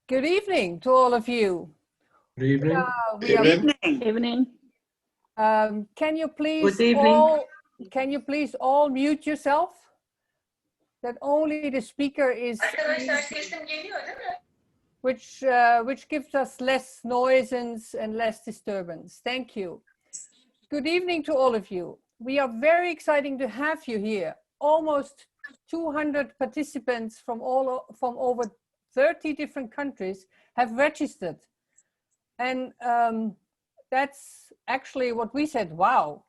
Good evening to all of you. Good evening. Good evening. Evening. Can you Good evening. all mute yourself? That only the speaker is which gives us less noise and less disturbance. Thank you. Good evening to all of you. We are very excited to have you here. Almost 200 participants from over 30 different countries have registered. And that's actually what we said, wow.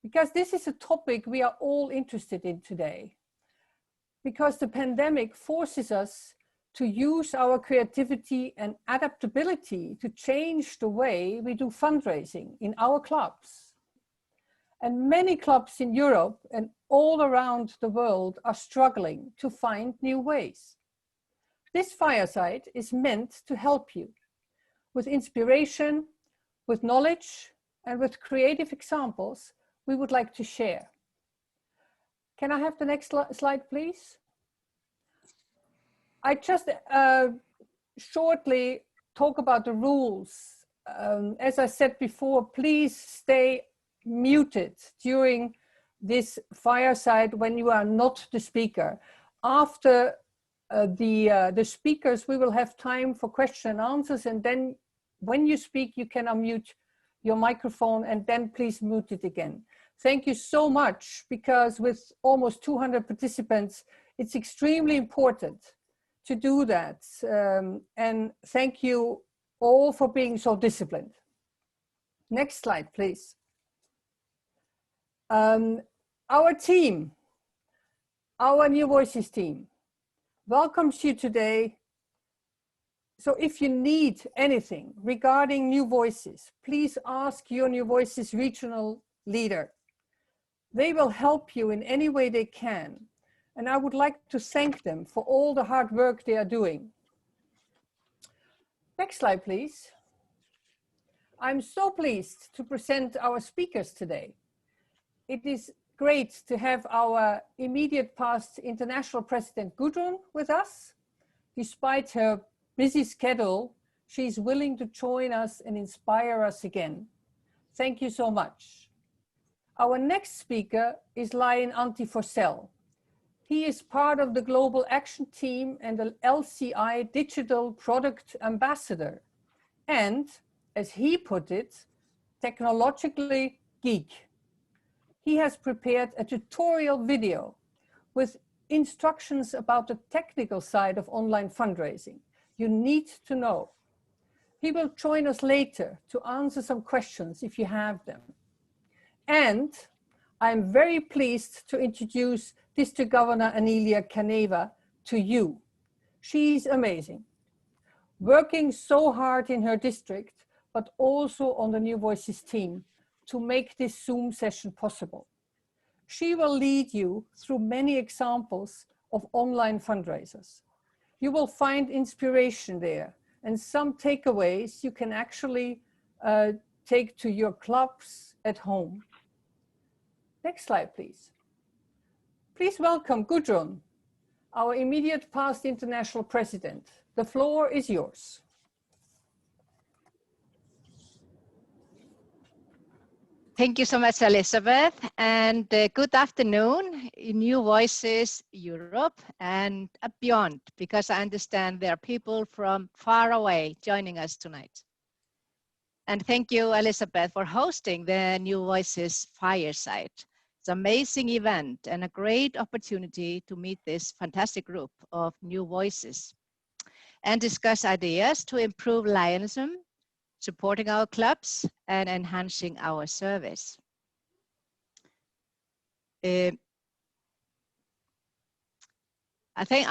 Because this is a topic we are all interested in today. Because the pandemic forces us to use our creativity and adaptability to change the way we do fundraising in our clubs. And many clubs in Europe and all around the world are struggling to find new ways. This Fireside is meant to help you with inspiration, with knowledge, and with creative examples we would like to share. Can I have the next slide, please? I just shortly talk about the rules. As I said before, please stay muted during this Fireside when you are not the speaker. After the speakers, we will have time for question and answers, and then when you speak, you can unmute your microphone and then please mute it again. Thank you so much, because with almost 200 participants, it's extremely important to do that. And thank you all for being so disciplined. Next slide, please. Our team, our New Voices team, welcomes you today. So if you need anything regarding New Voices, please ask your New Voices regional leader. They will help you in any way they can. And I would like to thank them for all the hard work they are doing. Next slide, please. I'm so pleased to present our speakers today. It is great to have our immediate past international president Gudrun with us. Despite her busy schedule, she's willing to join us and inspire us again. Thank you so much. Our next speaker is Lion Anti-Forcell. He is part of the Global Action Team and the LCI Digital Product Ambassador. And, as he put it, technologically geek. He has prepared a tutorial video with instructions about the technical side of online fundraising you need to know. He will join us later to answer some questions if you have them. And I'm very pleased to introduce District Governor Anelia Caneva to you. She's amazing, working so hard in her district, but also on the New Voices team to make this Zoom session possible. She will lead you through many examples of online fundraisers. You will find inspiration there and some takeaways you can actually take to your clubs at home. Next slide, please. Please welcome Gudrun, our immediate past international president. The floor is yours. Thank you so much, Elizabeth, and good afternoon, New Voices Europe and beyond, because I understand there are people from far away joining us tonight. And thank you, Elizabeth, for hosting the New Voices Fireside. It's an amazing event and a great opportunity to meet this fantastic group of new voices and discuss ideas to improve Lionism, supporting our clubs and enhancing our service. I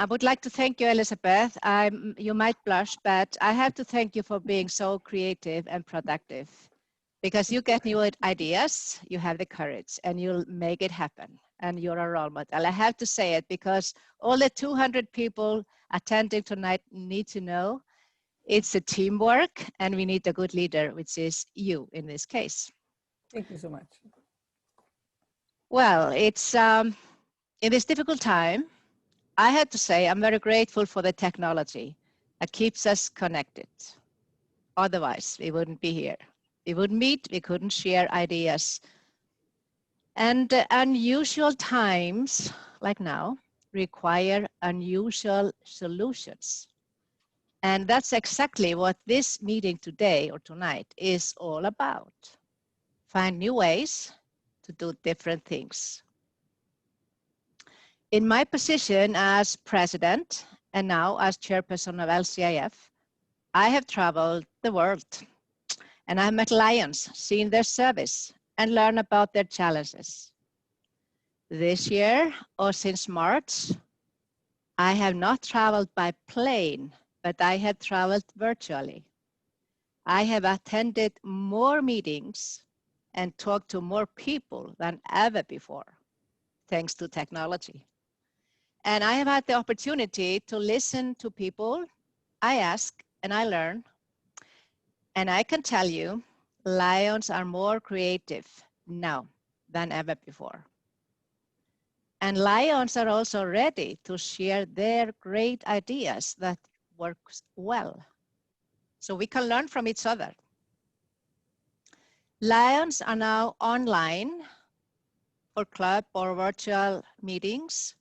would like to thank you, Elizabeth. You might blush, but I have to thank you for being so creative and productive, because you get new ideas, you have the courage, and you'll make it happen. And you're a role model. I have to say it because all the 200 people attending tonight need to know it's a teamwork, and we need a good leader, which is you in this case. Thank you so much. Well, it's in this difficult time, I had to say I'm very grateful for the technology, that keeps us connected. Otherwise, we wouldn't be here. We wouldn't meet, we couldn't share ideas. And unusual times, like now, require unusual solutions. And that's exactly what this meeting today or tonight is all about. Find new ways to do different things. In my position as president and now as chairperson of LCIF, I have traveled the world and I've met lions, seen their service and learned about their challenges. This year or since March, I have not traveled by plane, but I have traveled virtually. I have attended more meetings and talked to more people than ever before, thanks to technology. And I have had the opportunity to listen to people. I ask and I learn. And I can tell you, lions are more creative now than ever before. And lions are also ready to share their great ideas that works well. So we can learn from each other. Lions are now online for club or virtual meetings.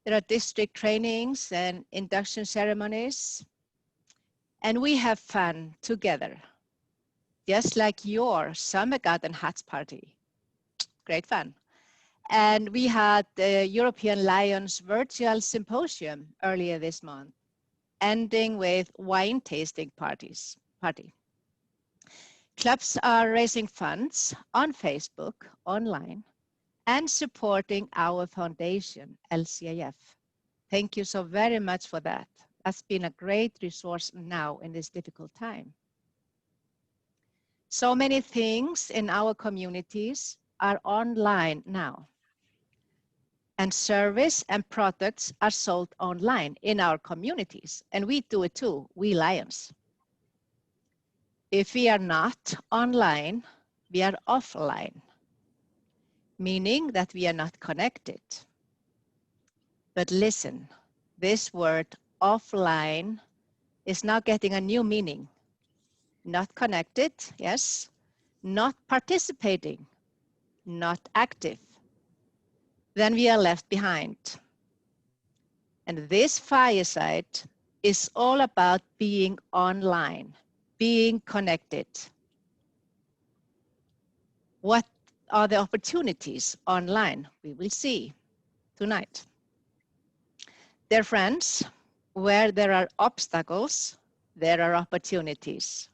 There are district trainings and induction ceremonies. And we have fun together, just like your Summer Garden Hats party. Great fun. And we had the European Lions Virtual Symposium earlier this month, ending with wine tasting party. Clubs are raising funds on Facebook, online, and supporting our foundation, LCIF. Thank you so very much for that. That's been a great resource now in this difficult time. So many things in our communities are online now. And service and products are sold online in our communities. And we do it too, we Lions. If we are not online, we are offline, meaning that we are not connected. But listen, this word offline is now getting a new meaning. Not connected, yes. Not participating, not active. Then we are left behind. And this Fireside is all about being online, being connected. What are the opportunities online? We will see tonight. Dear friends, where there are obstacles, there are opportunities.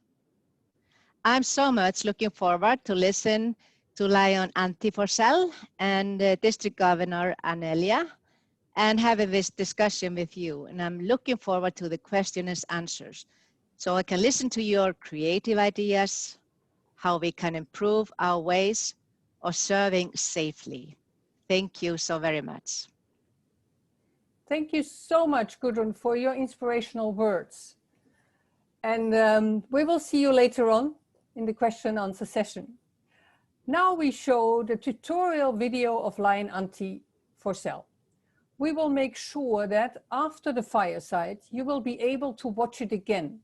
I'm so much looking forward to listen to Lion Antti Forsell and District Governor Anelia and having this discussion with you. And I'm looking forward to the questions and answers. So I can listen to your creative ideas, how we can improve our ways of serving safely. Thank you so very much. Thank you so much, Gudrun, for your inspirational words. And we will see you later on in the question and answer session. Now we show the tutorial video of Lion Antti Forsell. We will make sure that after the Fireside, you will be able to watch it again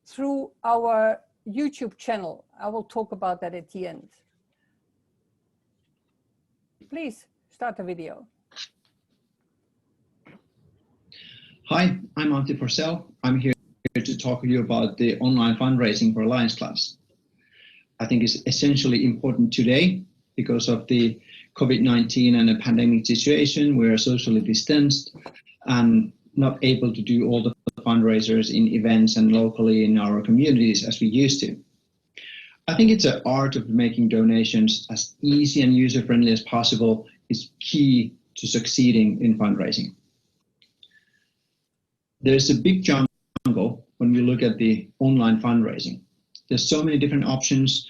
through our YouTube channel. I will talk about that at the end. Please start the video. Hi, I'm Antti Forsell. I'm here to talk to you about the online fundraising for Lions clubs. I think it's essentially important today because of the COVID-19 and the pandemic situation. We are socially distanced and not able to do all the fundraisers in events and locally in our communities as we used to. I think it's an art of making donations as easy and user-friendly as possible is key to succeeding in fundraising. There's a big jungle when we look at the online fundraising. There's so many different options.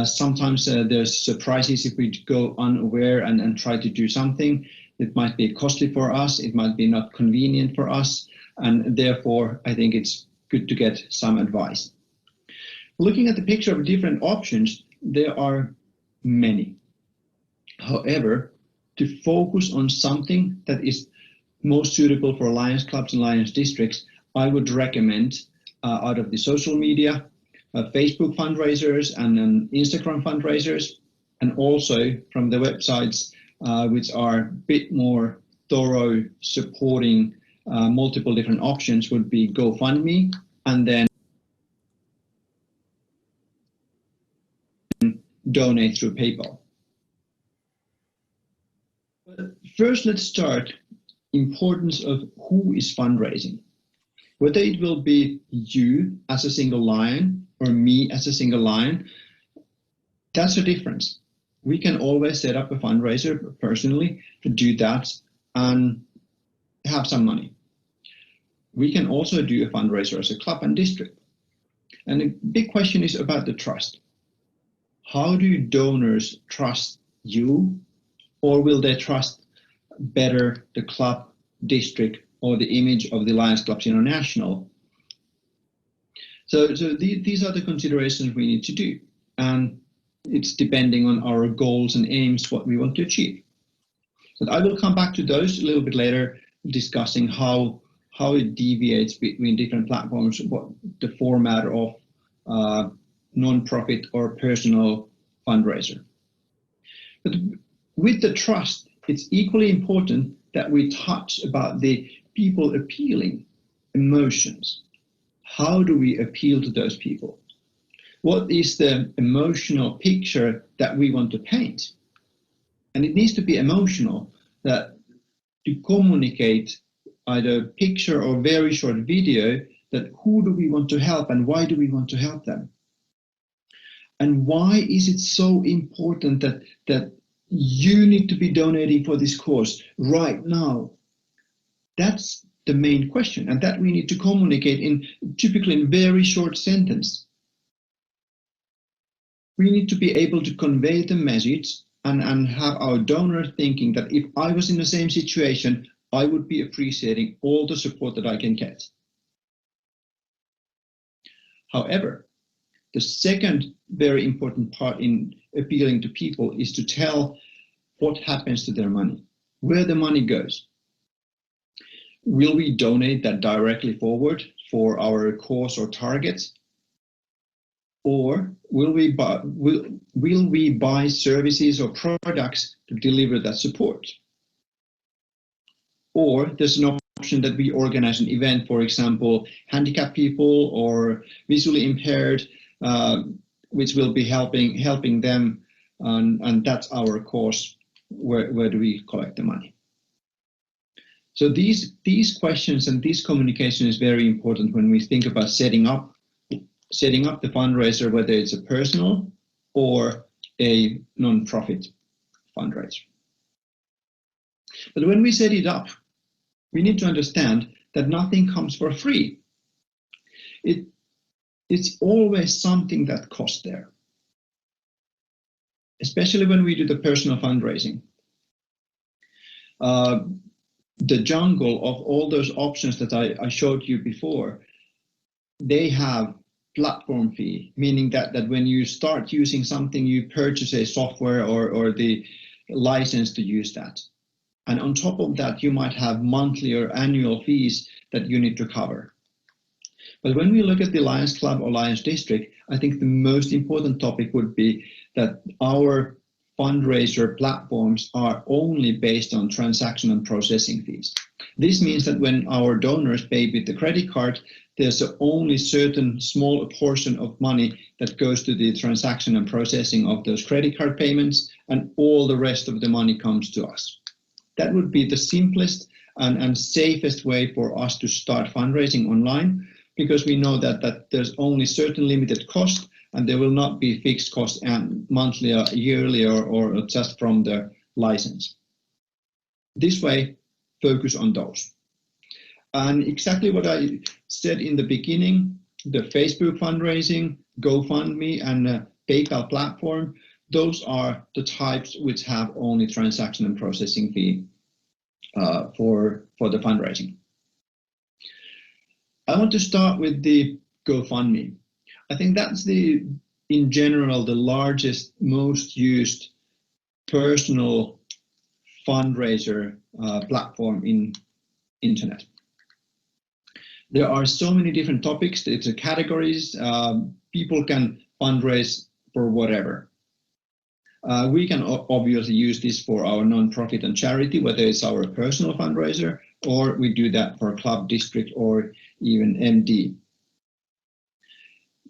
Sometimes there's surprises if we go unaware and try to do something. It might be costly for us. It might be not convenient for us. And therefore, I think it's good to get some advice. Looking at the picture of different options, there are many. However, to focus on something that is most suitable for Lions clubs and Lions districts, I would recommend out of the social media, Facebook fundraisers and then Instagram fundraisers, and also from the websites which are a bit more thorough, supporting multiple different options would be GoFundMe, and then donate through PayPal. But first, let's start importance of who is fundraising. Whether it will be you as a single lion or me as a single lion, that's a difference. We can always set up a fundraiser personally to do that and have some money. We can also do a fundraiser as a club and district. And the big question is about the trust. How do donors trust you, or will they trust better the club, district, or the image of the Lions Clubs International? So these are the considerations we need to do. And it's depending on our goals and aims, what we want to achieve. But I will come back to those a little bit later, discussing how it deviates between different platforms, what the format of non-profit or personal fundraiser. But with the trust, it's equally important that we touch about the people appealing emotions. How do we appeal to those people? What is the emotional picture that we want to paint? And it needs to be emotional, that to communicate either picture or very short video, that who do we want to help and why do we want to help them? And why is it so important that you need to be donating for this cause right now? That's the main question, and that we need to communicate typically in very short sentence. We need to be able to convey the message and have our donor thinking that if I was in the same situation, I would be appreciating all the support that I can get. However, the second very important part in appealing to people is to tell what happens to their money, where the money goes. Will we donate that directly forward for our cause or targets? Or will we buy services or products to deliver that support? Or there's an option that we organize an event, for example, handicapped people or visually impaired, which will be helping them, and that's our cause. Where do we collect the money? So these questions and this communication is very important when we think about setting up the fundraiser, whether it's a personal or a non-profit fundraiser. But when we set it up, we need to understand that nothing comes for free. It's always something that costs there, especially when we do the personal fundraising. The jungle of all those options that I showed you before, they have platform fee, meaning that when you start using something, you purchase a software or the license to use that. And on top of that, you might have monthly or annual fees that you need to cover. But when we look at the Lions Club or Lions District, I think the most important topic would be that our fundraiser platforms are only based on transaction and processing fees. This means that when our donors pay with the credit card, there's only certain small portion of money that goes to the transaction and processing of those credit card payments, and all the rest of the money comes to us. That would be the simplest and safest way for us to start fundraising online, because we know that there's only certain limited cost, and there will not be fixed costs and monthly or yearly or just from the license. This way, focus on those. And exactly what I said in the beginning, the Facebook fundraising, GoFundMe, and PayPal platform, those are the types which have only transaction and processing fee for the fundraising. I want to start with the GoFundMe. I think that's in general, the largest, most used personal fundraiser platform in internet. There are so many different topics. It's categories. People can fundraise for whatever. We can obviously use this for our non-profit and charity, whether it's our personal fundraiser or we do that for club, district, or even MD.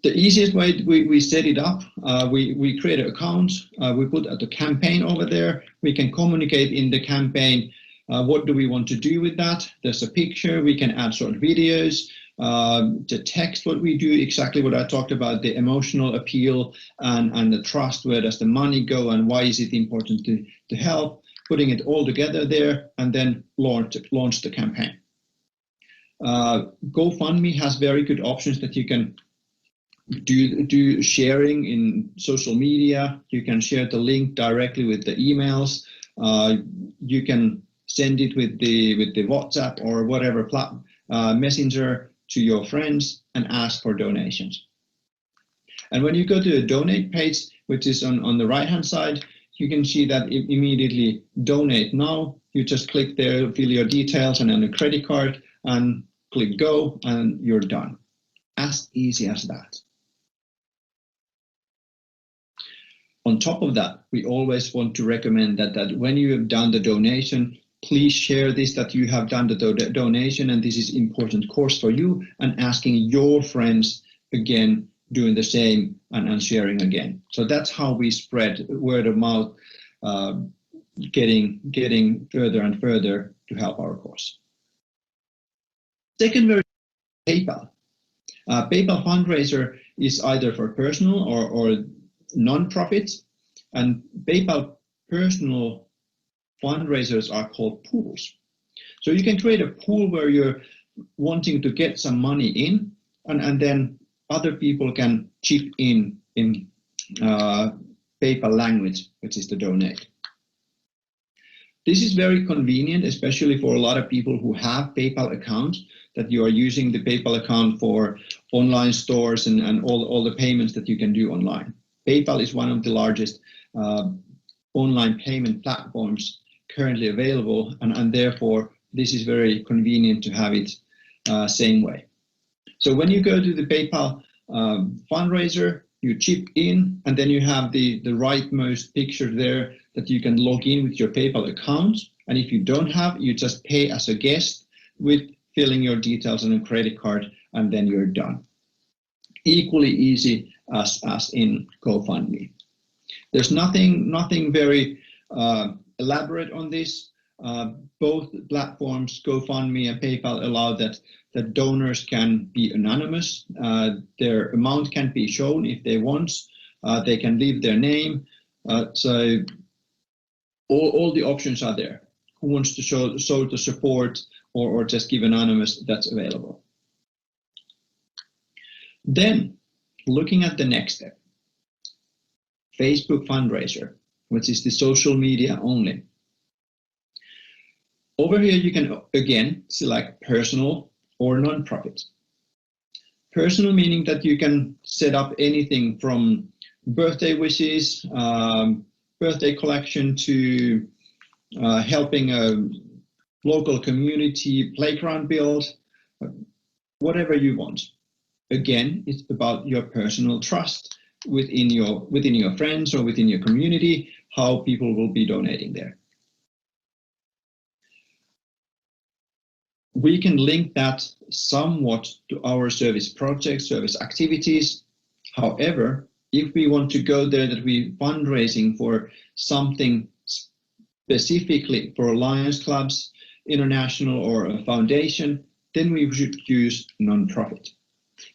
The easiest way we set it up, we create an account, we put the campaign over there, we can communicate in the campaign what do we want to do with that. There's a picture, we can add short videos, the text, what we do, exactly what I talked about, the emotional appeal and the trust, where does the money go and why is it important to help, putting it all together there, and then launch the campaign. GoFundMe has very good options that you can do sharing in social media. You can share the link directly with the emails. You can send it with the WhatsApp or whatever messenger to your friends and ask for donations. And when you go to the donate page, which is on the right hand side, you can see that immediately donate now. You just click there, fill your details and then a credit card and click go and you're done. As easy as that. On top of that, we always want to recommend that when you have done the donation, please share this, that you have done the donation and this is important course for you, and asking your friends again, doing the same and sharing again. So that's how we spread word of mouth, getting further and further to help our cause. Second version, PayPal. PayPal fundraiser is either for personal or non-profits, and PayPal personal fundraisers are called pools. So you can create a pool where you're wanting to get some money in, and then other people can chip in PayPal language, which is the donate. This is very convenient, especially for a lot of people who have PayPal accounts, that you are using the PayPal account for online stores and all the payments that you can do online. PayPal is one of the largest online payment platforms currently available, and therefore this is very convenient to have it same way. So when you go to the PayPal fundraiser, you chip in, and then you have the rightmost picture there that you can log in with your PayPal account. And if you don't have, you just pay as a guest with filling your details on a credit card, and then you're done. Equally easy as in GoFundMe. There's nothing very elaborate on this. Both platforms, GoFundMe and PayPal, allow that donors can be anonymous. Their amount can be shown if they want. They can leave their name. So all the options are there. Who wants to show the support or just give anonymous, that's available. Then, looking at the next step, Facebook fundraiser, which is the social media only. Over here, you can again select personal or non-profit. Personal meaning that you can set up anything from birthday wishes, birthday collection, to helping a local community playground build, whatever you want. Again, it's about your personal trust within your friends or within your community, how people will be donating there. We can link that somewhat to our service projects, service activities. However, if we want to go there that we're fundraising for something specifically for Lions Clubs, international, or a foundation, then we should use non-profit.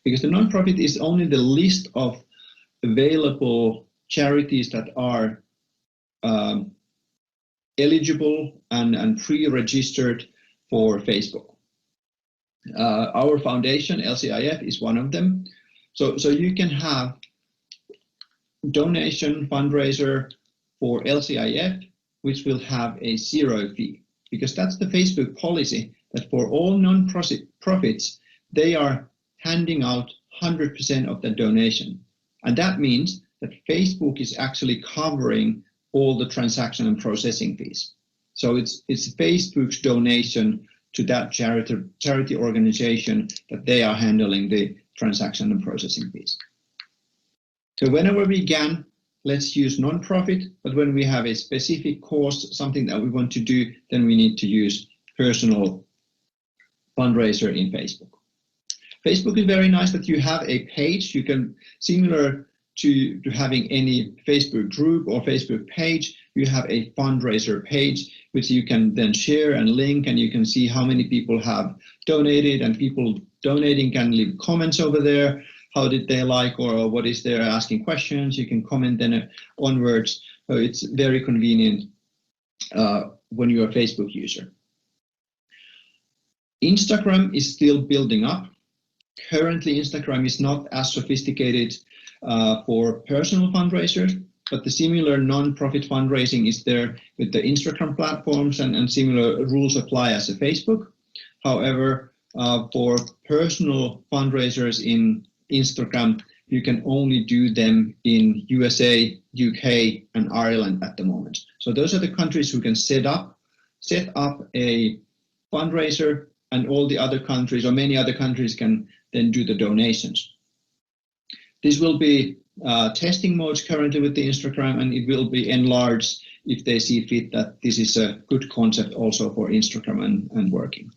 Because the non-profit is only the list of available charities that are eligible and pre-registered for Facebook. Our foundation, LCIF, is one of them. So you can have donation fundraiser for LCIF, which will have a 0 fee, because that's the Facebook policy, that for all non-profits, they are handing out 100% of the donation. And that means that Facebook is actually covering all the transaction and processing fees. So it's Facebook's donation to that charity organization that they are handling the transaction and processing fees. So whenever we can, let's use non-profit, but when we have a specific cause, something that we want to do, then we need to use personal fundraiser in Facebook. Facebook is very nice that you have a page. You can, similar to having any Facebook group or Facebook page, you have a fundraiser page, which you can then share and link, and you can see how many people have donated, and people donating can leave comments over there. How did they like, or what is there, asking questions. You can comment then onwards. So it's very convenient when you're a Facebook user. Instagram is still building up. Currently, Instagram is not as sophisticated for personal fundraisers, but the similar non-profit fundraising is there with the Instagram platforms, and similar rules apply as a Facebook. However, for personal fundraisers in Instagram, you can only do them in USA, UK, and Ireland at the moment. So those are the countries who can set up a fundraiser, and all the other countries, or many other countries, can then do the donations. This will be testing modes currently with the Instagram, and it will be enlarged if they see fit that this is a good concept also for Instagram and working.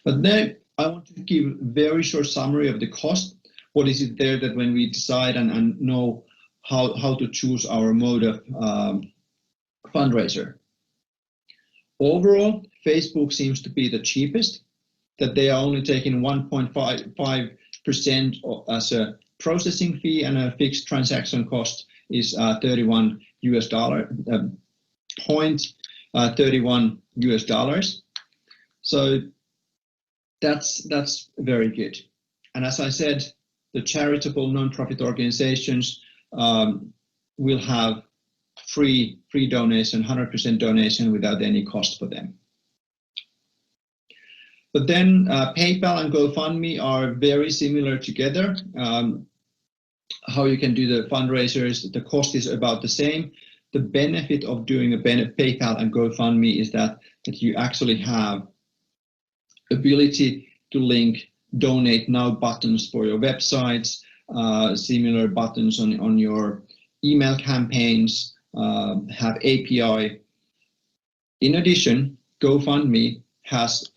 But then I want to give a very short summary of the cost. What is it there that when we decide and know how to choose our mode of fundraiser? Overall, Facebook seems to be the cheapest, that they are only taking 1.5% as a processing fee, and a fixed transaction cost is $31 US. So that's very good. And as I said, the charitable non-profit organizations will have free donation, 100% donation without any cost for them. But then PayPal and GoFundMe are very similar together. How you can do the fundraisers, the cost is about the same. The benefit of doing a PayPal and GoFundMe is that you actually have ability to link donate now buttons for your websites, similar buttons on your email campaigns, have API. In addition, GoFundMe has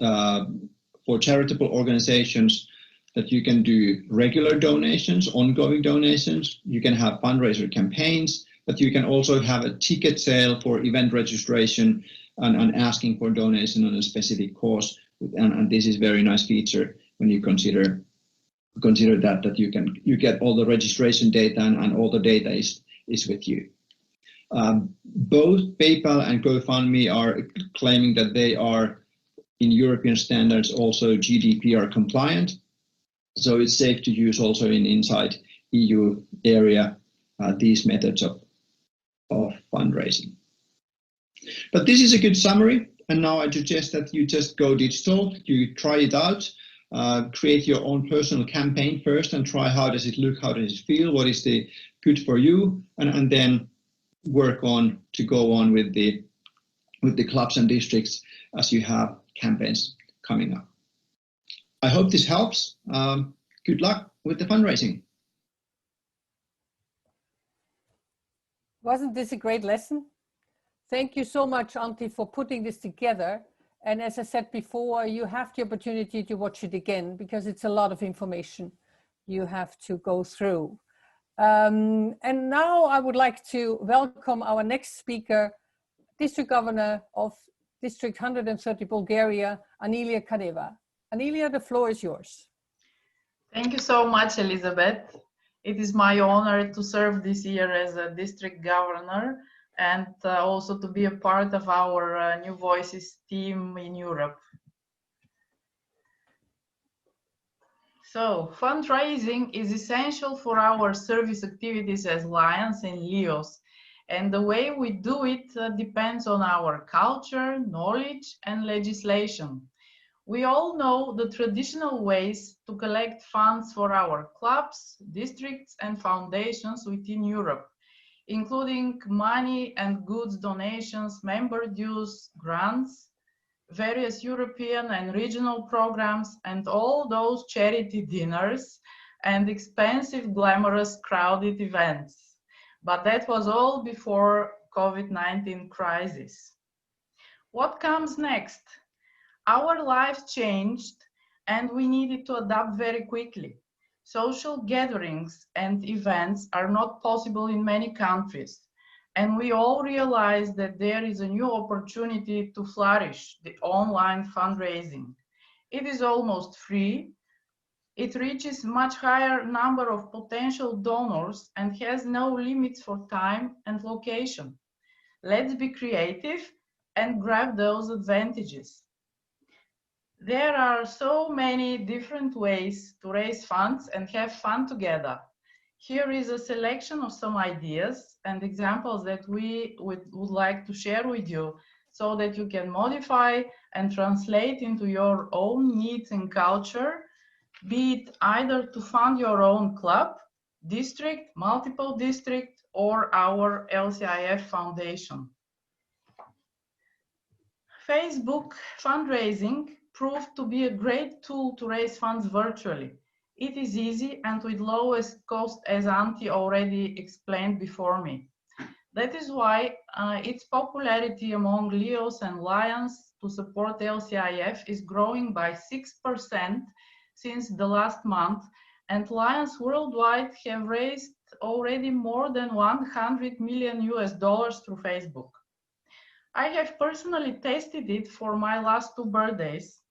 for charitable organizations that you can do regular donations, ongoing donations. You can have fundraiser campaigns, but you can also have a ticket sale for event registration and asking for donation on a specific cause. And this is a very nice feature when you consider that you get all the registration data and all the data is with you. Both PayPal and GoFundMe are claiming that they are in European standards also GDPR compliant, so it's safe to use also inside EU area these methods of fundraising. But this is a good summary, and now I suggest that you just go digital, you try it out, create your own personal campaign first and try how does it look, how does it feel, what is the good for you, and then work on to go on with the clubs and districts as you have campaigns coming up. I hope this helps. Good luck with the fundraising. Wasn't this a great lesson? Thank you so much, Antti, for putting this together. And as I said before, you have the opportunity to watch it again because it's a lot of information you have to go through. And now I would like to welcome our next speaker, District Governor of District 130 Bulgaria, Anilia Kadeva. Anilia, the floor is yours. Thank you so much, Elizabeth. It is my honor to serve this year as a district governor and also to be a part of our New Voices team in Europe. So, fundraising is essential for our service activities as Lions and Leos. And the way we do it depends on our culture, knowledge, and legislation. We all know the traditional ways to collect funds for our clubs, districts, and foundations within Europe, including money and goods donations, member dues, grants, various European and regional programs, and all those charity dinners and expensive, glamorous, crowded events. But that was all before COVID-19 crisis. What comes next? Our lives changed and we needed to adapt very quickly. Social gatherings and events are not possible in many countries. And we all realize that there is a new opportunity to flourish, the online fundraising. It is almost free. It reaches much higher number of potential donors and has no limits for time and location. Let's be creative and grab those advantages. There are so many different ways to raise funds and have fun together. Here is a selection of some ideas and examples that we would like to share with you so that you can modify and translate into your own needs and culture, be it either to fund your own club, district, multiple district, or our LCIF foundation. Facebook fundraising proved to be a great tool to raise funds virtually. It is easy and with lowest cost, as Antti already explained before me. That is why its popularity among Leos and Lions to support LCIF is growing by 6% since the last month, and Lions worldwide have raised already more than 100 million US dollars through Facebook. I have personally tested it for my last 2 birthdays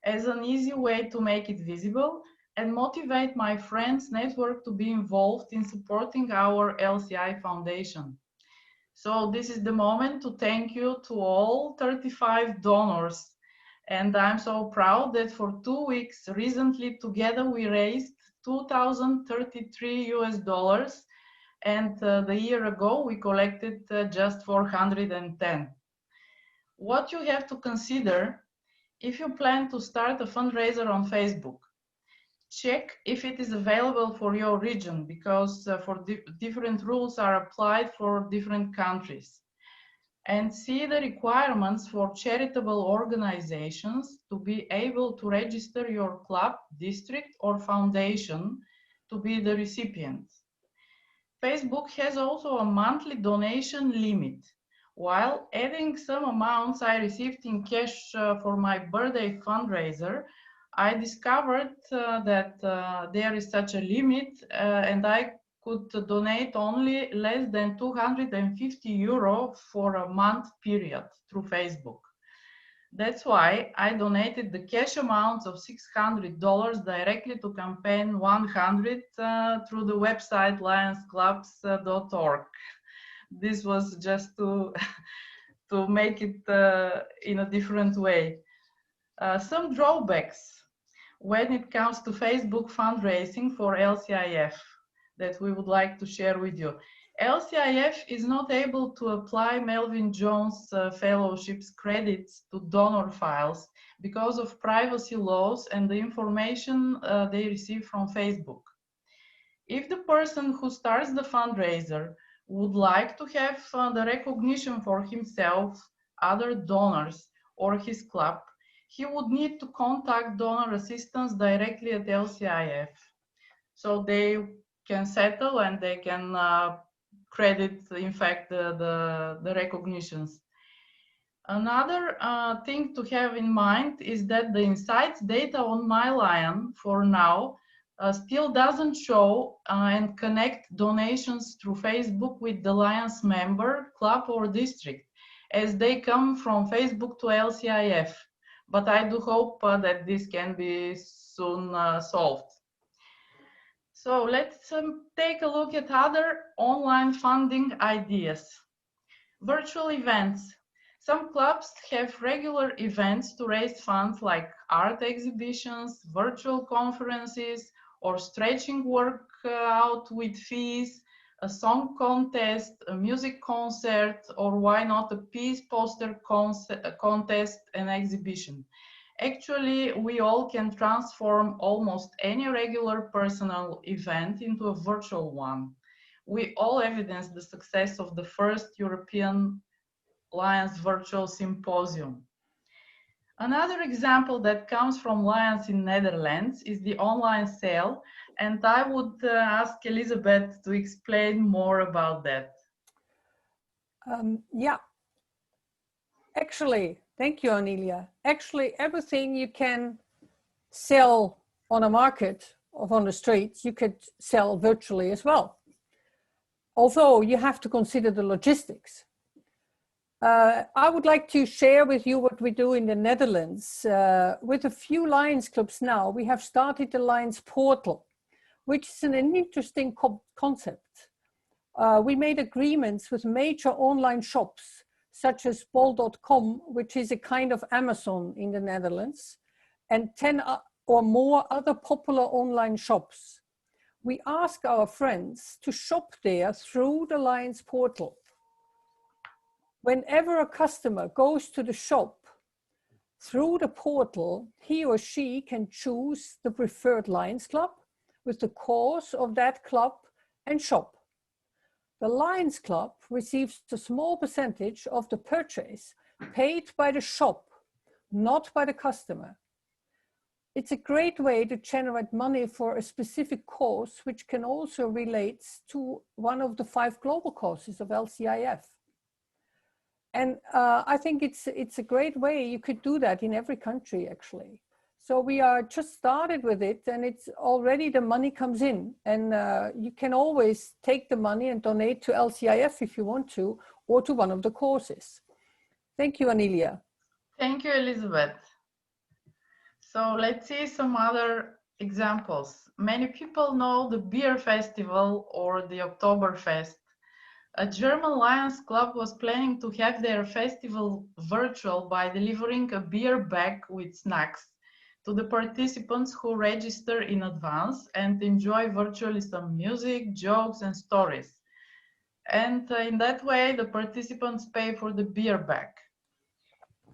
as an easy way to make it visible and motivate my friends' network to be involved in supporting our LCI Foundation. So this is the moment to thank you to all 35 donors. And I'm so proud that for 2 weeks recently together we raised 2,033 US dollars, and the year ago we collected just 410. What you have to consider if you plan to start a fundraiser on Facebook. Check if it is available for your region, because different rules are applied for different countries. And see the requirements for charitable organizations to be able to register your club, district, or foundation to be the recipient. Facebook has also a monthly donation limit. While adding some amounts I received in cash for my birthday fundraiser, I discovered that there is such a limit and I could donate only less than 250 euro for a month period through Facebook. That's why I donated the cash amounts of $600 directly to campaign 100 through the website lionsclubs.org. This was just to make it in a different way. Some drawbacks when it comes to Facebook fundraising for LCIF that we would like to share with you. LCIF is not able to apply Melvin Jones fellowships credits to donor files because of privacy laws and the information they receive from Facebook. If the person who starts the fundraiser would like to have the recognition for himself, other donors, or his club, he would need to contact donor assistance directly at LCIF. So they can settle and they can credit, in fact, the recognitions. Another thing to have in mind is that the insights data on MyLion for now still doesn't show and connect donations through Facebook with the Lions member, club, or district, as they come from Facebook to LCIF. But I do hope that this can be soon solved. So let's take a look at other online funding ideas. Virtual events. Some clubs have regular events to raise funds like art exhibitions, virtual conferences, or stretching workout with fees, a song contest, a music concert, or why not a peace poster contest and exhibition. Actually, we all can transform almost any regular personal event into a virtual one. We all evidence the success of the first European Lions Virtual Symposium. Another example that comes from Lions in Netherlands is the online sale, and I would ask Elizabeth to explain more about that. Yeah, actually, thank you, Anelia. Actually, everything you can sell on a market or on the streets, you could sell virtually as well. Although you have to consider the logistics. I would like to share with you what we do in the Netherlands. With a few Lions clubs now, we have started the Lions portal, which is an interesting concept. We made agreements with major online shops, such as bol.com, which is a kind of Amazon in the Netherlands, and 10 or more other popular online shops. We ask our friends to shop there through the Lions portal. Whenever a customer goes to the shop through the portal, he or she can choose the preferred Lions Club with the cause of that club and shop. The Lions Club receives a small percentage of the purchase paid by the shop, not by the customer. It's a great way to generate money for a specific cause, which can also relate to one of the 5 global causes of LCIF. And I think it's a great way. You could do that in every country, actually. So we are just started with it, and it's already the money comes in, and you can always take the money and donate to LCIF if you want to, or to one of the causes. Thank you, Anelia. Thank you, Elizabeth. So let's see some other examples. Many people know the beer festival or the Octoberfest. A German Lions Club was planning to have their festival virtual by delivering a beer bag with snacks to the participants who register in advance and enjoy virtually some music, jokes, and stories. And in that way, the participants pay for the beer bag.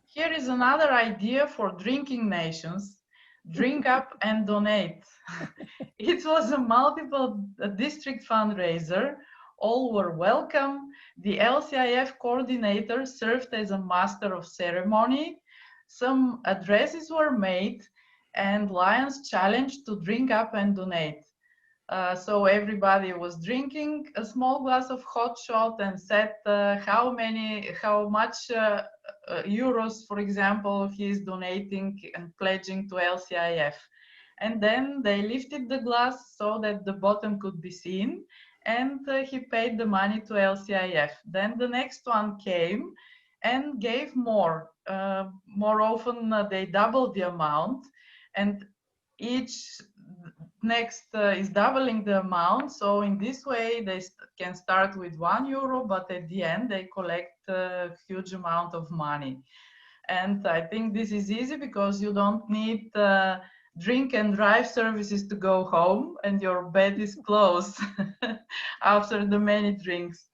Here is another idea for drinking nations: drink up and donate. It was a multiple district fundraiser. All were welcome. The LCIF coordinator served as a master of ceremony. Some addresses were made, and Lions challenged to drink up and donate. So everybody was drinking a small glass of hot shot and said how much euros, for example, he is donating and pledging to LCIF. And then they lifted the glass so that the bottom could be seen, and he paid the money to LCIF. Then the next one came and gave more. More often they doubled the amount, and each next is doubling the amount. So in this way they can start with €1, but at the end they collect a huge amount of money. And I think this is easy because you don't need drink and drive services to go home, and your bed is closed after the many drinks.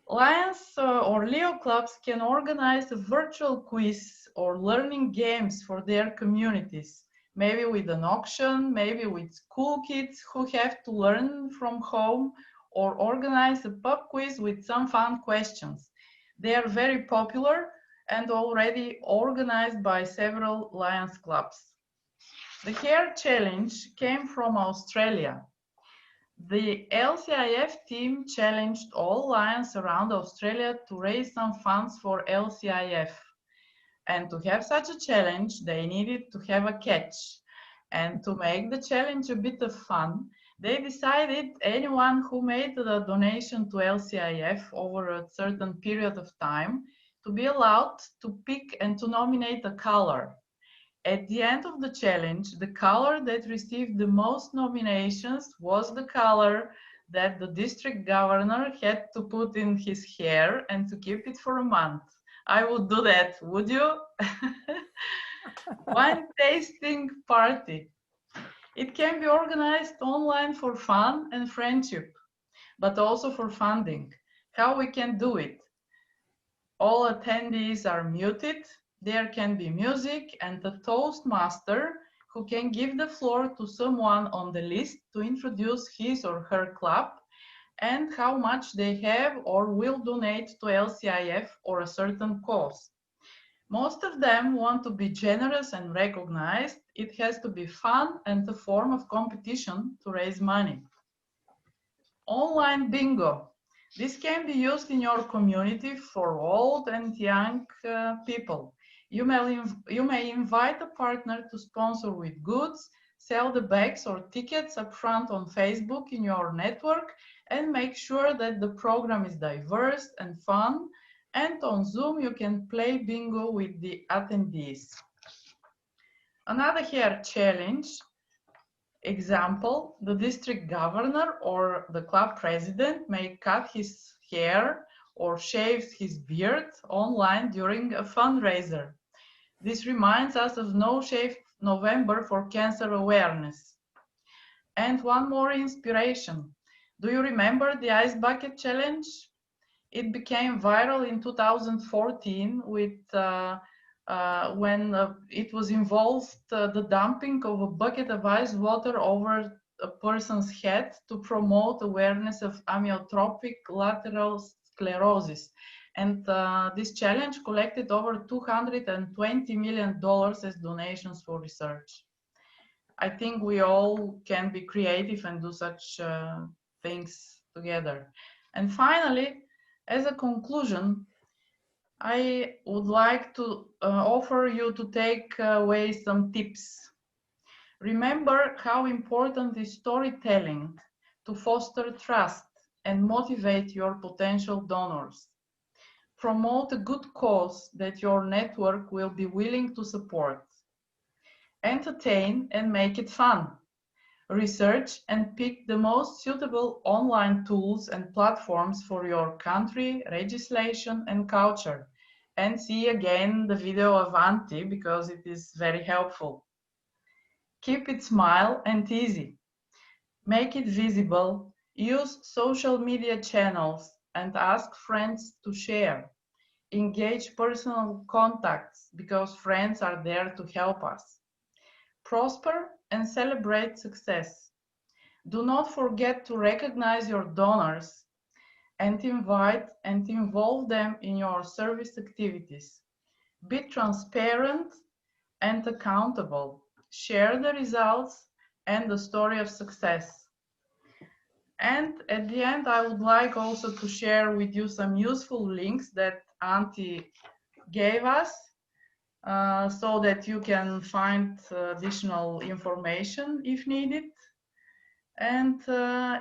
Lions or Leo clubs can organize a virtual quiz or learning games for their communities, maybe with an auction, maybe with school kids who have to learn from home, or organize a pub quiz with some fun questions. They are very popular and already organized by several Lions clubs. The Hair Challenge came from Australia. The LCIF team challenged all Lions around Australia to raise some funds for LCIF. And to have such a challenge, they needed to have a catch. And to make the challenge a bit of fun, they decided anyone who made a donation to LCIF over a certain period of time to be allowed to pick and to nominate a color. At the end of the challenge, the color that received the most nominations was the color that the district governor had to put in his hair and to keep it for a month. I would do that, would you? Wine tasting party. It can be organized online for fun and friendship, but also for funding. How we can do it? All attendees are muted. There can be music and a toastmaster who can give the floor to someone on the list to introduce his or her club and how much they have or will donate to LCIF or a certain cause. Most of them want to be generous and recognized. It has to be fun and a form of competition to raise money. Online bingo. This can be used in your community for old and young people. You may invite a partner to sponsor with goods, sell the bags or tickets up front on Facebook in your network, and make sure that the program is diverse and fun. And on Zoom, you can play bingo with the attendees. Another hair challenge example, the district governor or the club president may cut his hair or shave his beard online during a fundraiser. This reminds us of No Shave November for cancer awareness. And one more inspiration. Do you remember the ice bucket challenge? It became viral in 2014 with when it was involved the dumping of a bucket of ice water over a person's head to promote awareness of amyotrophic lateral sclerosis. And this challenge collected over $220 million as donations for research. I think we all can be creative and do such things together. And finally, as a conclusion, I would like to offer you to take away some tips. Remember how important is storytelling to foster trust and motivate your potential donors. Promote a good cause that your network will be willing to support. Entertain and make it fun. Research and pick the most suitable online tools and platforms for your country, legislation, and culture. And see again the video of Antti because it is very helpful. Keep it smile and easy. Make it visible. Use social media channels and ask friends to share. Engage personal contacts because friends are there to help us. Prosper and celebrate success. Do not forget to recognize your donors and invite and involve them in your service activities. Be transparent and accountable. Share the results and the story of success. And at the end, I would like also to share with you some useful links that Antti gave us so that you can find additional information if needed. And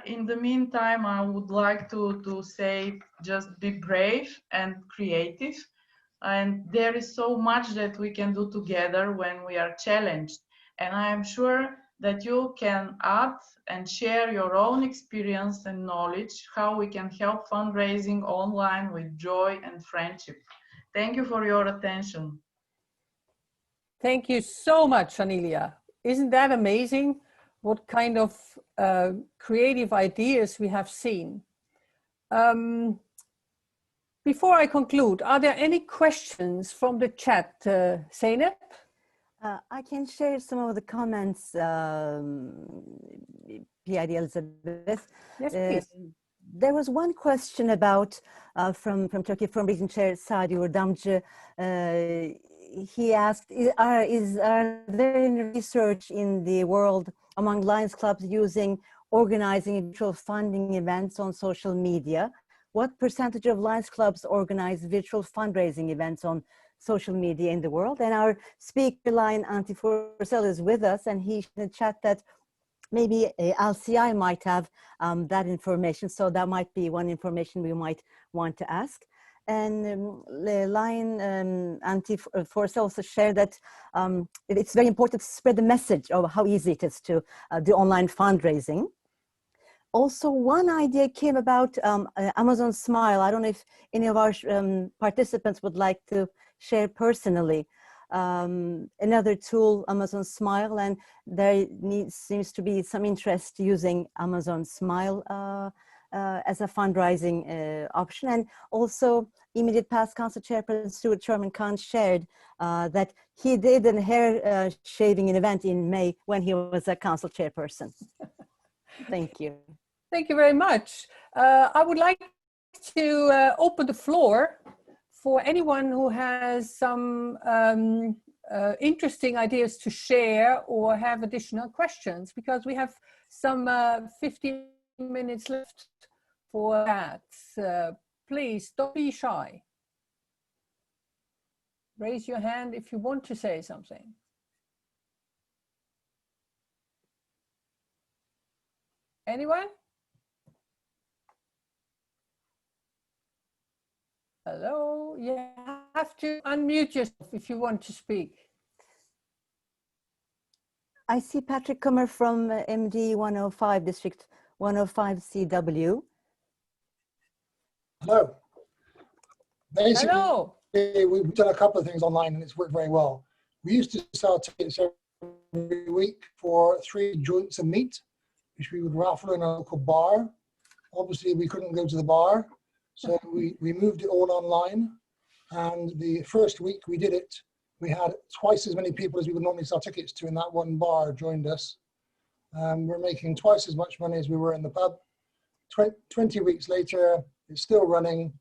in the meantime, I would like to say just be brave and creative. And there is so much that we can do together when we are challenged. And I am sure that you can add and share your own experience and knowledge how we can help fundraising online with joy and friendship. Thank you for your attention. Thank you so much, Anelia. Isn't that amazing? What kind of creative ideas we have seen. Before I conclude, are there any questions from the chat, Zeynep? I can share some of the comments, PID Elizabeth. Yes, please. There was one question about, from Turkey, from Region Chair Sadi Urdamcı. He asked, are there any research in the world among Lions clubs organizing virtual funding events on social media? What percentage of Lions clubs organize virtual fundraising events on social media in the world? And our speaker line, Antti Forsell, is with us, and he in the chat that maybe LCI might have that information. So that might be one information we might want to ask. And Antti Forsell also shared that it's very important to spread the message of how easy it is to do online fundraising. Also, one idea came about Amazon Smile. I don't know if any of our participants would like to share personally. Another tool, Amazon Smile, and there seems to be some interest using Amazon Smile as a fundraising option. And also, immediate past council chairperson Stuart Sherman-Khan shared that he did a hair shaving event in May when he was a council chairperson. Thank you. Thank you very much. I would like to open the floor for anyone who has some interesting ideas to share or have additional questions, because we have some 15 minutes left for that. Please don't be shy. Raise your hand if you want to say something. Anyone? Hello, you have to unmute yourself if you want to speak. I see Patrick Kummer from MD 105, District 105 CW. Hello. Basically, Hello. we've done a couple of things online and it's worked very well. We used to sell tickets every week for 3 joints of meat, which we would raffle in a local bar. Obviously, we couldn't go to the bar, so we moved it all online. And the first week we did it, we had twice as many people as we would normally sell tickets to in that one bar joined us. We're making twice as much money as we were in the pub. 20 weeks later, it's still running,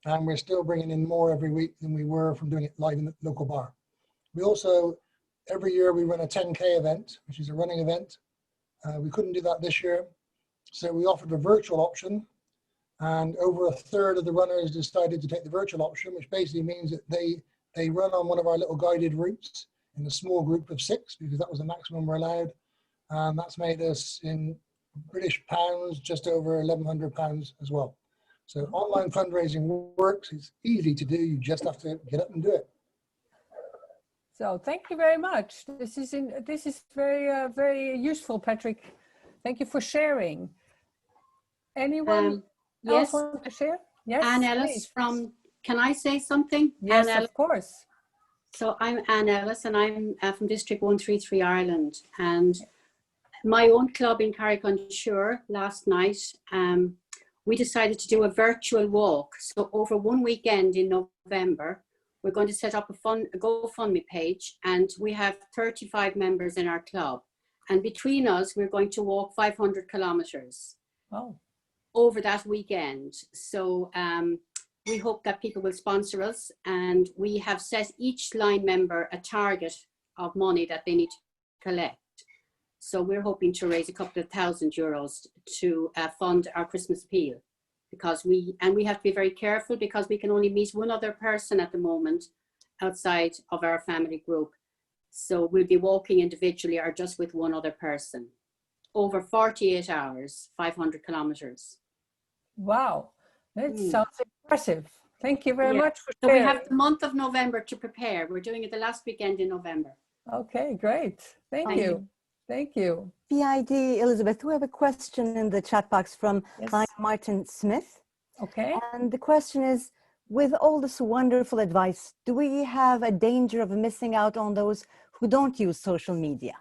and we're still bringing in more every week than we were from doing it live in the local bar. We also, every year we run a 10K event, which is a running event. We couldn't do that this year, so we offered a virtual option, and over a third of the runners decided to take the virtual option, which basically means that they run on one of our little guided routes in a small group of 6, because that was the maximum we're allowed, and that's made us in British pounds just over £1,100 as well. So online fundraising works. It's easy to do. You just have to get up and do it. So thank you very much. This is very very useful, Patrick. Thank you for sharing. Anyone else want to share? Yes, Anne Ellis please. from, can I say something? Yes, Anne of course. So I'm Anne Ellis and I'm from District 133 Ireland, and my own club in Carrick-on-Suir last night, we decided to do a virtual walk. So over one weekend in November, we're going to set up a GoFundMe page, and we have 35 members in our club. And between us, we're going to walk 500 kilometers over that weekend. So we hope that people will sponsor us, and we have set each line member a target of money that they need to collect. So we're hoping to raise a couple of €1,000 to fund our Christmas appeal, because we have to be very careful, because we can only meet one other person at the moment outside of our family group. So we'll be walking individually or just with one other person over 48 hours, 500 kilometers. Wow, that sounds impressive. Thank you very much for sharing. So we have the month of November to prepare. We're doing it the last weekend in November. Okay, great. Thank you. Thank you. PID Elizabeth, we have a question in the chat box from Martin Smith. Okay. And the question is, with all this wonderful advice, do we have a danger of missing out on those who don't use social media?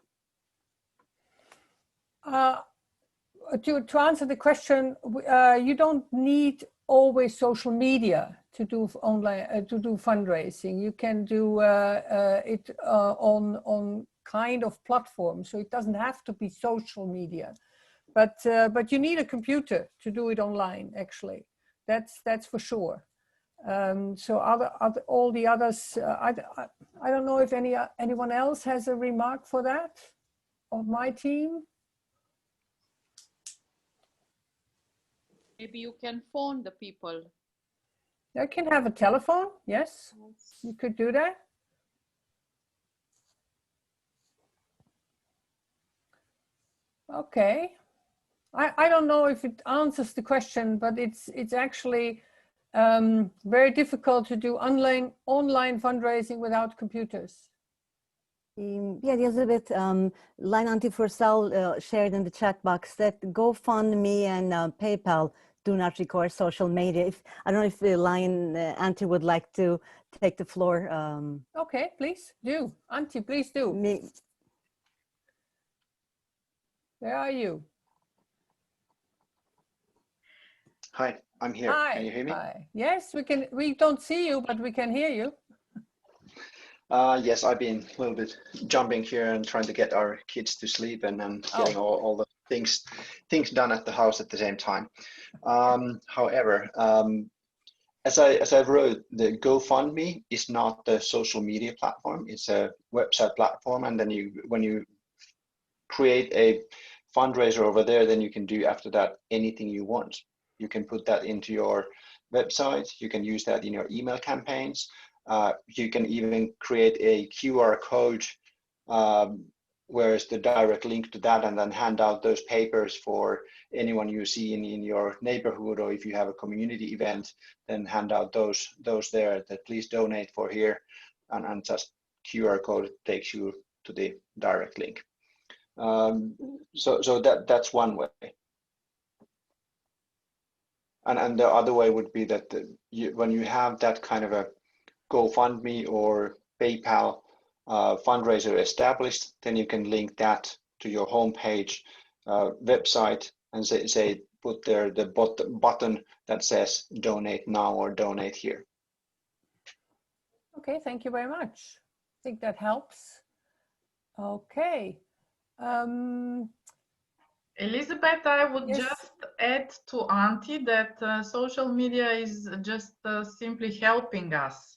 To answer the question, you don't need always social media to do online to do fundraising. You can do it on kind of platform, so it doesn't have to be social media, but you need a computer to do it online. Actually, that's for sure. So all the others, I don't know if anyone else has a remark for that of my team. Maybe you can phone the people. I can have a telephone. Yes, you could do that. Okay. I don't know if it answers the question, but it's actually very difficult to do online fundraising without computers. Yeah, Elizabeth, Line Auntie Forsell shared in the chat box that GoFundMe and PayPal do not require social media. I don't know if the Line Auntie would like to take the floor. Okay, please do. Auntie, please do. Where are you? Hi, I'm here. Hi. Can you hear me? Hi. Yes, we can. We don't see you, but we can hear you. Yes, I've been a little bit jumping here and trying to get our kids to sleep, and then getting all the things done at the house at the same time. However, as I wrote, the GoFundMe is not the social media platform. It's a website platform, and then when you create a fundraiser over there, then you can do after that anything you want. You can put that into your website. You can use that in your email campaigns. You can even create a QR code where is the direct link to that, and then hand out those papers for anyone you see in your neighborhood, or if you have a community event, then hand out those there that please donate for here, and just QR code takes you to the direct link. So that's one way. And the other way would be that when you have that kind of a GoFundMe or PayPal fundraiser established, then you can link that to your homepage website and say put there the button that says donate now or donate here. Okay, thank you very much. I think that helps. Okay. Elizabeth, I would Yes. just add to Antti that social media is just simply helping us.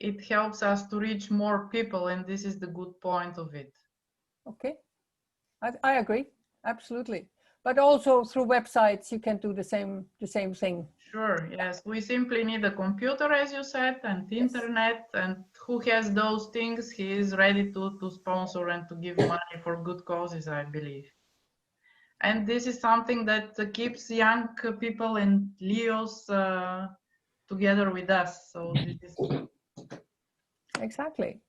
It helps us to reach more people, and this is the good point of it. Okay, I agree, absolutely. But also through websites, you can do the same thing. Sure, yes. We simply need a computer, as you said, and internet, and who has those things, he is ready to sponsor and to give money for good causes, I believe. And this is something that keeps young people and Leos together with us. So this is Exactly.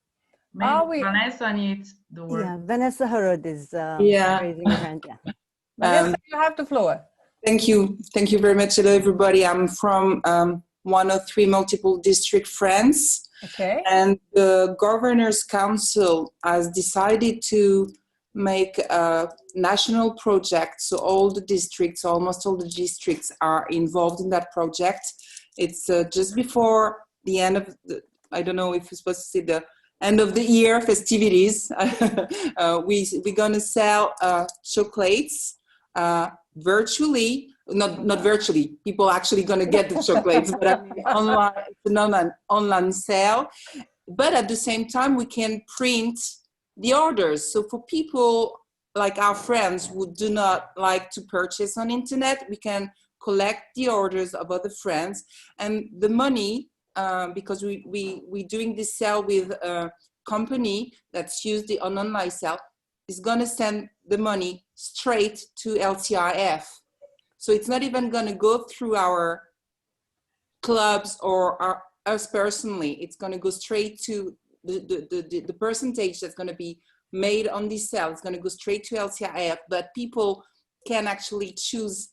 maybe Vanessa needs the word. Yeah, Vanessa Herod is raising her hand. Yeah. Vanessa, you have the floor. Thank you. Thank you very much. Hello, everybody. I'm from 103 Multiple District, France. Okay. And the Governor's Council has decided to make a national project. So all the districts, almost all the districts are involved in that project. It's just before the end of the, I don't know if you're supposed to say the end of the year festivities. We're going to sell chocolates virtually, not virtually. People are actually going to get the chocolates, but I mean, online, it's an online sale. But at the same time, we can print the orders. So for people like our friends who do not like to purchase on internet, we can collect the orders of other friends, and the money, because we're doing this sale with a company that's used the online sale, is going to send the money straight to LTIF. So it's not even going to go through our clubs or us personally. It's going to go straight to the percentage that's going to be made on this sale. It's going to go straight to LTIF, but people can actually choose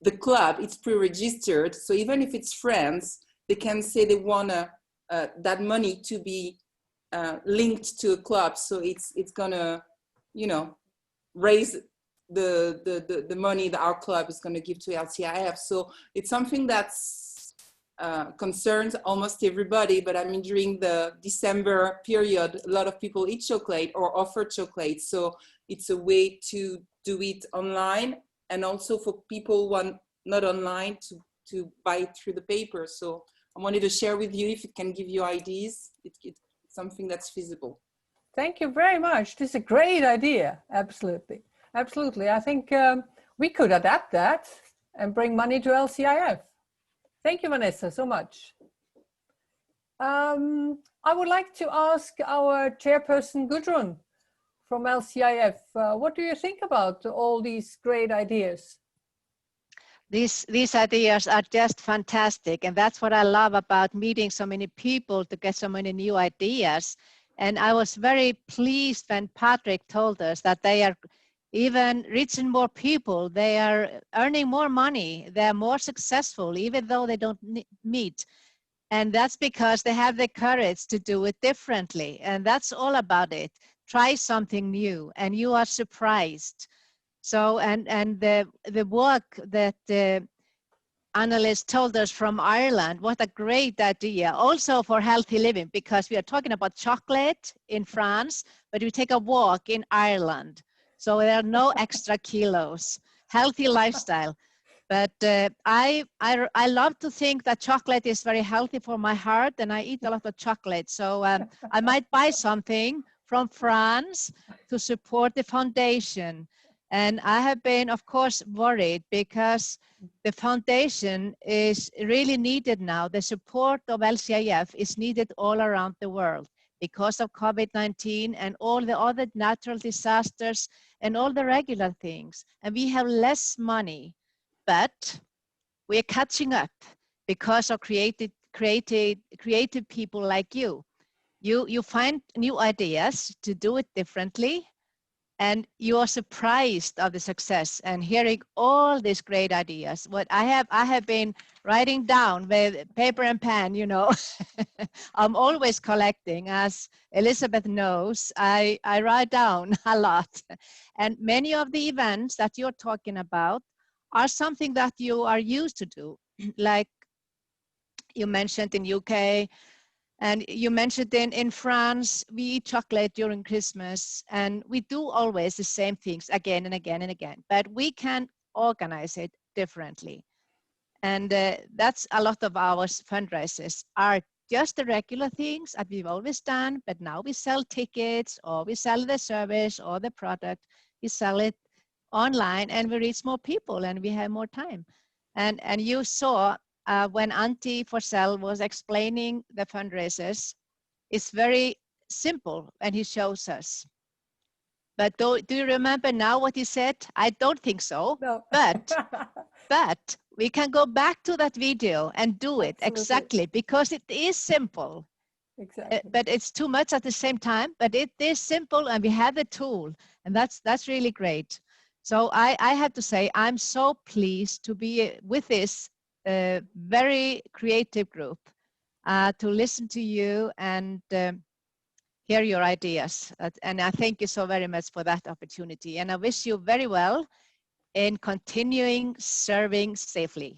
the club. It's pre-registered. So even if it's friends, they can say they want that money to be linked to a club. So it's gonna, raise the money that our club is gonna give to LTIF. So it's something that's concerns almost everybody. But I mean, during the December period, a lot of people eat chocolate or offer chocolate. So it's a way to do it online, and also for people who are not online to buy it through the paper. So I wanted to share with you if it can give you ideas. It's something that's feasible. Thank you very much. This is a great idea. Absolutely. Absolutely. I think we could adapt that and bring money to LCIF. Thank you, Vanessa, so much. I would like to ask our chairperson, Gudrun, from LCIF. What do you think about all these great ideas? These ideas are just fantastic, and that's what I love about meeting so many people to get so many new ideas. And I was very pleased when Patrick told us that they are even reaching more people, they are earning more money, they're more successful even though they don't meet. And that's because they have the courage to do it differently. And that's all about it. Try something new and you are surprised. So, and the work that the analyst told us from Ireland, what a great idea. Also for healthy living, because we are talking about chocolate in France, but we take a walk in Ireland. So there are no extra kilos, healthy lifestyle. But I love to think that chocolate is very healthy for my heart, and I eat a lot of chocolate. So I might buy something from France to support the foundation. And I have been, of course, worried because the foundation is really needed now. The support of LCIF is needed all around the world because of COVID-19 and all the other natural disasters and all the regular things. And we have less money, but we're catching up because of creative people like you. You find new ideas to do it differently, and you are surprised of the success and hearing all these great ideas. What I have been writing down with paper and pen, you know. I'm always collecting, as Elizabeth knows. I write down a lot, and many of the events that you're talking about are something that you are used to do, like you mentioned in UK. And you mentioned in France, we eat chocolate during Christmas, and we do always the same things again and again and again, but we can organize it differently. And that's a lot of our fundraisers are just the regular things that we've always done, but now we sell tickets, or we sell the service or the product. We sell it online, and we reach more people, and we have more time. And you saw when Antti Forsell was explaining the fundraisers, it's very simple, and he shows us. But do you remember now what he said? I don't think so. No. But we can go back to that video and do it. Absolutely. Exactly, because it is simple. Exactly. But it's too much at the same time, but it is simple, and we have the tool, and that's really great. So I have to say, I'm so pleased to be with this very creative group, to listen to you and hear your ideas. And I thank you so very much for that opportunity. And I wish you very well in continuing serving safely.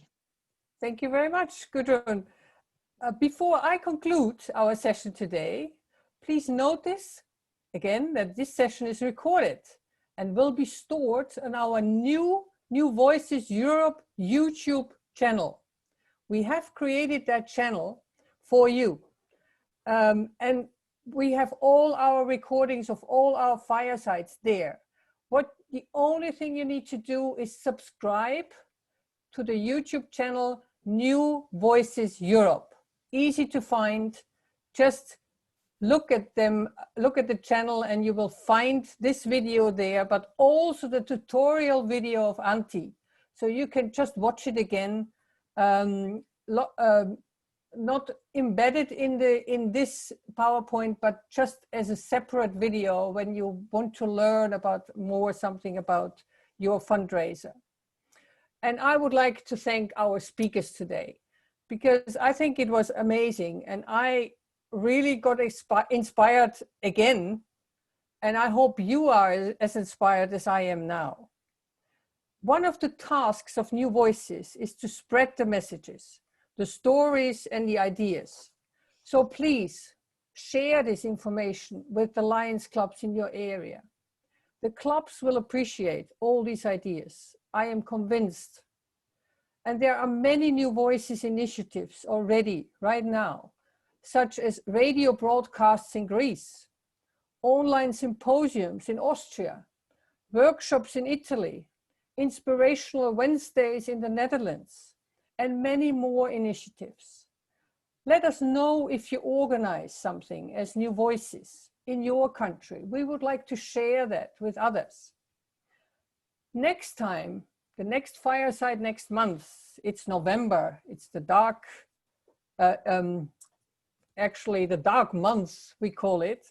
Thank you very much, Gudrun. Before I conclude our session today, please notice again that this session is recorded and will be stored on our new Voices Europe YouTube channel. We have created that channel for you. And we have all our recordings of all our firesides there. The only thing you need to do is subscribe to the YouTube channel New Voices Europe. Easy to find. Just look at them, look at the channel, and you will find this video there, but also the tutorial video of Antti. So you can just watch it again, not embedded in this PowerPoint, but just as a separate video when you want to learn something about your fundraiser. And I would like to thank our speakers today, because I think it was amazing, and I really got inspired again, and I hope you are as inspired as I am now. One of the tasks of New Voices is to spread the messages, the stories and the ideas. So please share this information with the Lions clubs in your area. The clubs will appreciate all these ideas, I am convinced. And there are many New Voices initiatives already right now, such as radio broadcasts in Greece, online symposiums in Austria, workshops in Italy, inspirational Wednesdays in the Netherlands, and many more initiatives. Let us know if you organize something as New Voices in your country. We would like to share that with others. Next time, the next Fireside next month, it's November, it's the dark, actually the dark month we call it.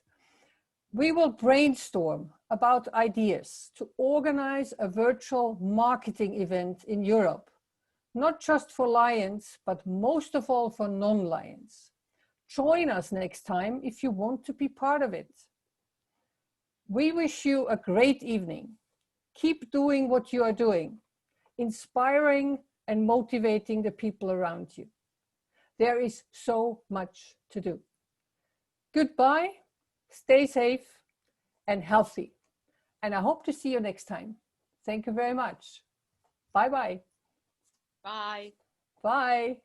We will brainstorm about ideas to organize a virtual marketing event in Europe, not just for Lions, but most of all for non-Lions. Join us next time if you want to be part of it. We wish you a great evening. Keep doing what you are doing, inspiring and motivating the people around you. There is so much to do. Goodbye, stay safe and healthy. And I hope to see you next time. Thank you very much. Bye-bye. Bye. Bye.